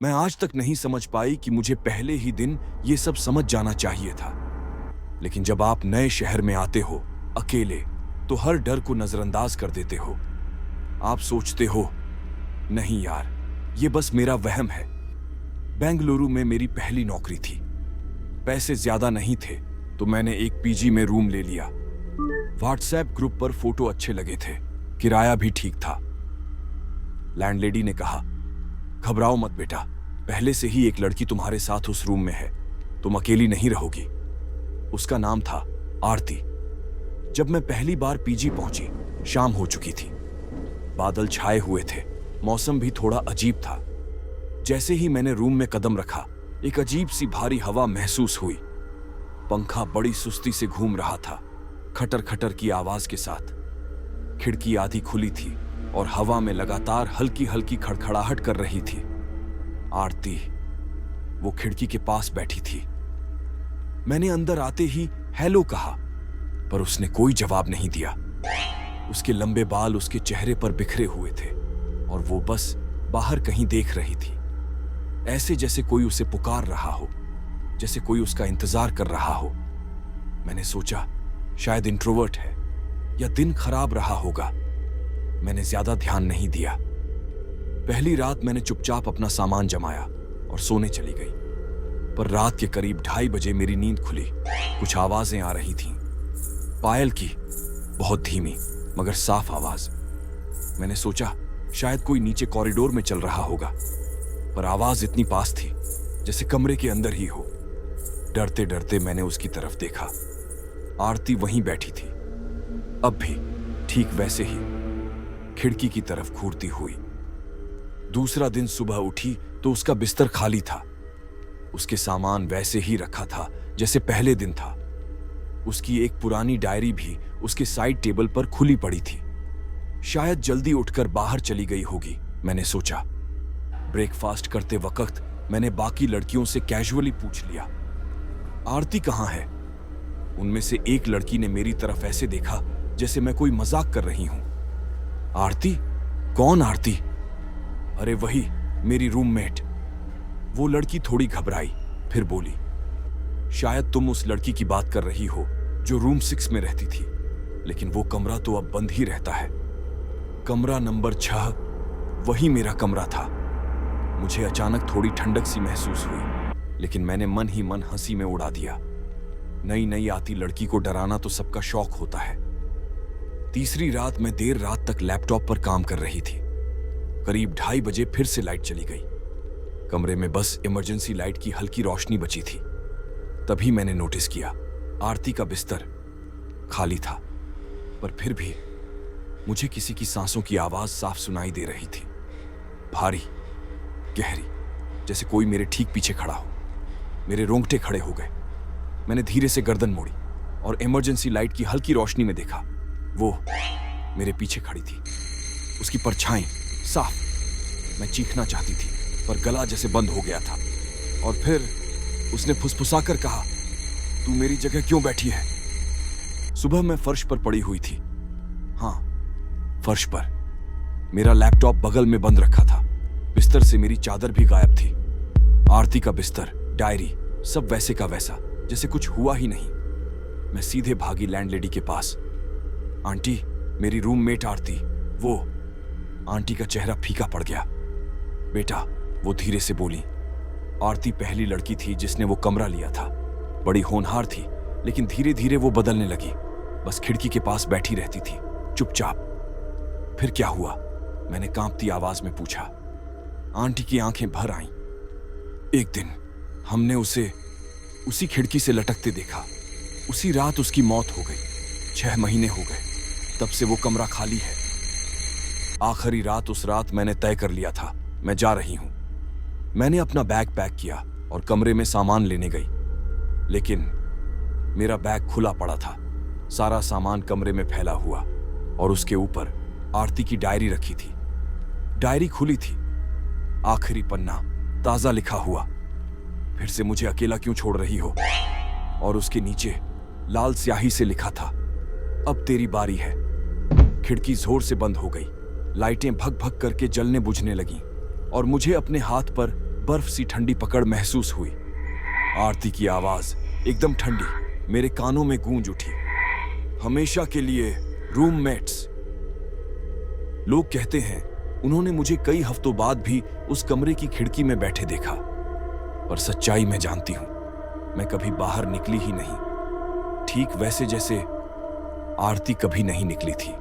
मैं आज तक नहीं समझ पाई कि मुझे पहले ही दिन ये सब समझ जाना चाहिए था। लेकिन जब आप नए शहर में आते हो अकेले, तो हर डर को नजरअंदाज कर देते हो। आप सोचते हो, नहीं यार, ये बस मेरा वहम है। बेंगलुरु में मेरी पहली नौकरी थी। पैसे ज्यादा नहीं थे, तो मैंने एक पीजी में रूम ले लिया। व्हाट्सएप ग्रुप पर फोटो अच्छे लगे थे, किराया भी ठीक था। लैंडलेडी ने कहा, घबराओ मत बेटा, पहले से ही एक लड़की तुम्हारे साथ उस रूम में है, तुम अकेली नहीं रहोगी। उसका नाम था आरती। जब मैं पहली बार पीजी पहुंची, शाम हो चुकी थी। बादल छाए हुए थे, मौसम भी थोड़ा अजीब था। जैसे ही मैंने रूम में कदम रखा, एक अजीब सी भारी हवा महसूस हुई। पंखा बड़ी सुस्ती से घूम रहा था, खटर खटर की आवाज के साथ। खिड़की आधी खुली थी और हवा में लगातार हल्की हल्की खड़खड़ाहट कर रही थी। आरती वो खिड़की के पास बैठी थी। मैंने अंदर आते ही हेलो कहा, पर उसने कोई जवाब नहीं दिया। उसके लंबे बाल उसके चेहरे पर बिखरे हुए थे और वो बस बाहर कहीं देख रही थी, ऐसे जैसे कोई उसे पुकार रहा हो, जैसे कोई उसका इंतजार कर रहा हो। मैंने सोचा, शायद इंट्रोवर्ट है या दिन खराब रहा होगा। मैंने ज्यादा ध्यान नहीं दिया। पहली रात मैंने चुपचाप अपना सामान जमाया और सोने चली गई। पर रात के करीब 2:30 बजे मेरी नींद खुली। कुछ आवाजें आ रही थीं। पायल की, बहुत धीमी मगर साफ आवाज। मैंने सोचा, शायद कोई नीचे कॉरिडोर में चल रहा होगा, पर आवाज इतनी पास थी जैसे कमरे के अंदर ही हो। डरते डरते मैंने उसकी तरफ देखा। आरती वहीं बैठी थी, अब भी ठीक वैसे ही, खिड़की की तरफ घूरती हुई। दूसरा दिन सुबह उठी तो उसका बिस्तर खाली था। उसके सामान वैसे ही रखा था जैसे पहले दिन था। उसकी एक पुरानी डायरी भी उसके साइड टेबल पर खुली पड़ी थी। शायद जल्दी उठकर बाहर चली गई होगी, मैंने सोचा। ब्रेकफास्ट करते वक्त मैंने बाकी लड़कियों से कैजुअली पूछ लिया, आरती कहाँ है? उनमें से एक लड़की ने मेरी तरफ ऐसे देखा जैसे मैं कोई मजाक कर रही हूं। आरती? कौन आरती? अरे वही, मेरी रूममेट। वो लड़की थोड़ी घबराई, फिर बोली, शायद तुम उस लड़की की बात कर रही हो जो रूम 6 में रहती थी, लेकिन वो कमरा तो अब बंद ही रहता है। कमरा नंबर 6, वही मेरा कमरा था। मुझे अचानक थोड़ी ठंडक सी महसूस हुई, लेकिन मैंने मन ही मन हंसी में उड़ा दिया। नई नई आती लड़की को डराना तो सबका शौक होता है। तीसरी रात मैं देर रात तक लैपटॉप पर काम कर रही थी। करीब 2:30 बजे फिर से लाइट चली गई। कमरे में बस इमरजेंसी लाइट की हल्की रोशनी बची थी। तभी मैंने नोटिस किया, आरती का बिस्तर खाली था, पर फिर भी मुझे किसी की सांसों की आवाज साफ सुनाई दे रही थी। भारी, गहरी, जैसे कोई मेरे ठीक पीछे खड़ा हो। मेरे रोंगटे खड़े हो गए। मैंने धीरे से गर्दन मोड़ी और इमरजेंसी लाइट की हल्की रोशनी में देखा, वो मेरे पीछे खड़ी थी। उसकी परछाई साफ। मैं चीखना चाहती थी, पर गला जैसे बंद हो गया था। और फिर उसने फुसफुसाकर कहा, तू मेरी जगह क्यों बैठी है? सुबह मैं फर्श पर पड़ी हुई थी। हाँ, फर्श पर। मेरा लैपटॉप बगल में बंद रखा था। बिस्तर से मेरी चादर भी गायब थी। आरती का बिस्तर, डायरी, सब वैसे का वैसा, जैसे कुछ हुआ ही नहीं। मैं सीधे भागी लैंडलेडी के पास। आंटी, मेरी रूममेट आरती, वो। आंटी का चेहरा फीका पड़ गया। बेटा, वो धीरे से बोली। आरती पहली लड़की थी जिसने वो कमरा लिया था। बड़ी होनहार थी, लेकिन धीरे धीरे वो बदलने लगी। बस खिड़की के पास बैठी रहती थी, चुपचाप। फिर क्या हुआ? मैंने कांपती आवाज में पूछा। आंटी की आंखें भर आईं। एक दिन हमने उसे उसी खिड़की से लटकते देखा। उसी रात उसकी मौत हो गई। 6 महीने हो गए, तब से वो कमरा खाली है। आखिरी रात, उस रात मैंने तय कर लिया था, मैं जा रही हूं। मैंने अपना बैग पैक किया और कमरे में सामान लेने गई। लेकिन मेरा बैग खुला पड़ा था। सारा सामान कमरे में फैला हुआ और उसके ऊपर आरती की डायरी रखी थी। डायरी खुली थी, आखिरी पन्ना ताजा लिखा हुआ, फिर से मुझे अकेला क्यों छोड़ रही हो? और उसके नीचे लाल स्याही से लिखा था, अब तेरी बारी है। खिड़की जोर से बंद हो गई। लाइटें भग भग करके जलने बुझने लगीं और मुझे अपने हाथ पर बर्फ सी ठंडी पकड़ महसूस हुई। आरती की आवाज एकदम ठंडी मेरे कानों में गूंज उठी। हमेशा के लिए रूममेट्स। लोग कहते हैं उन्होंने मुझे कई हफ्तों बाद भी उस कमरे की खिड़की में बैठे देखा, पर सच्चाई मैं जानती हूं, मैं कभी बाहर निकली ही नहीं, ठीक वैसे जैसे आरती कभी नहीं निकली थी।